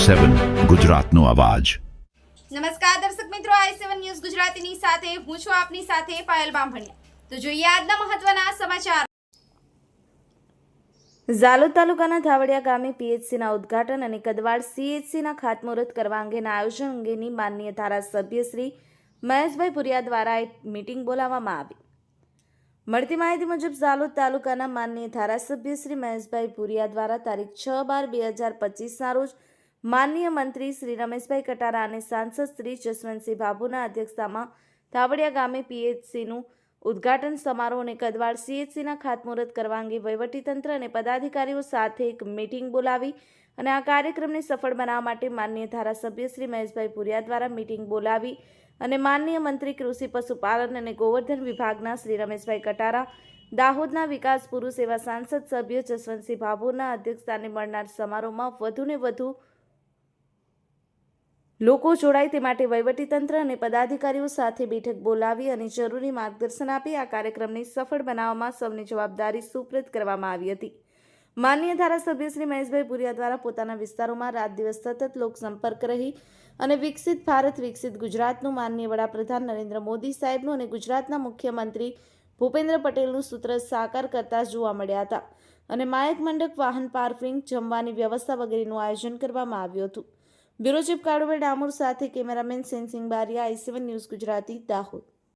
i7 ગુજરાતનો અવાજ। નમસ્કાર દર્શક મિત્રો, i7 ન્યૂઝ ગુજરાતીની સાથે હું છું આપની સાથે પાયલ બામભણિયા। તો જોઈએ આજના મહત્વના સમાચાર। ઝાલોદ તાલુકાના ધાવડિયા ગામે પીએચસીના ઉદ્ઘાટન અને કદવાડ સીએચસીના ખાતમુહૂર્ત કરવા અંગેના આયોજન અંગેની માનનીય ધારાસભ્ય શ્રી મહેશભાઈ પુરિયા દ્વારા એક મીટિંગ બોલાવવામાં આવી। મળતી માહિતી મુજબ ઝાલોદ તાલુકાના માનનીય ધારાસભ્ય શ્રી મહેશભાઈ પુરિયા દ્વારા તારીખ 6/12/2025ના રોજ માનનીય મંત્રી શ્રી રમેશભાઈ કટારા અને સાંસદ શ્રી જસવંતસિંહ ભાભુના અધ્યક્ષતામાં ધાવડિયા ગામે પીએચસીનું ઉદ્ઘાટન સમારોહ અને કદવાડ સીએચસીના ખાતમુહૂર્ત કરવા અંગે વહીવટીતંત્ર અને પદાધિકારીઓ સાથે એક મીટિંગ બોલાવી અને આ કાર્યક્રમને સફળ બનાવવા માટે માનનીય ધારાસભ્ય શ્રી મહેશભાઈ પુરિયા દ્વારા મીટિંગ બોલાવી અને માનનીય મંત્રી કૃષિ પશુપાલન અને ગોવર્ધન વિભાગના શ્રી રમેશભાઈ કટારા, દાહોદના વિકાસ પુરુષ એવા સાંસદ સભ્ય જસવંતસિંહ ભાભોરના અધ્યક્ષસ્થાને મળનાર સમારોહમાં વધુને વધુ લોકો જોડાય તે માટે વહીવટીતંત્ર અને પદાધિકારીઓ સાથે બેઠક બોલાવી અને જરૂરી માર્ગદર્શન આપી આ કાર્યક્રમને સફળ બનાવવામાં સૌની જવાબદારી સુપ્રત કરવામાં આવી હતી। માનનીય ધારાસભ્ય શ્રી મહેશભાઈ પુરિયા દ્વારા પોતાના વિસ્તારોમાં રાત દિવસ સતત લોકસંપર્ક રહી અને વિકસિત ભારત વિકસિત ગુજરાતનું માનનીય વડાપ્રધાન નરેન્દ્ર મોદી સાહેબનું અને ગુજરાતના મુખ્યમંત્રી ભૂપેન્દ્ર પટેલનું સૂત્ર સાકાર કરતા જોવા મળ્યા હતા અને માયક મંડપ, વાહન પાર્કિંગ, જમવાની વ્યવસ્થા વગેરેનું આયોજન કરવામાં આવ્યું હતું। બ્યુરો ચીફ કાળુભાઈ ડામોર સાથે cameraman Sensing Bariya, i7 news Gujarati, Dahod.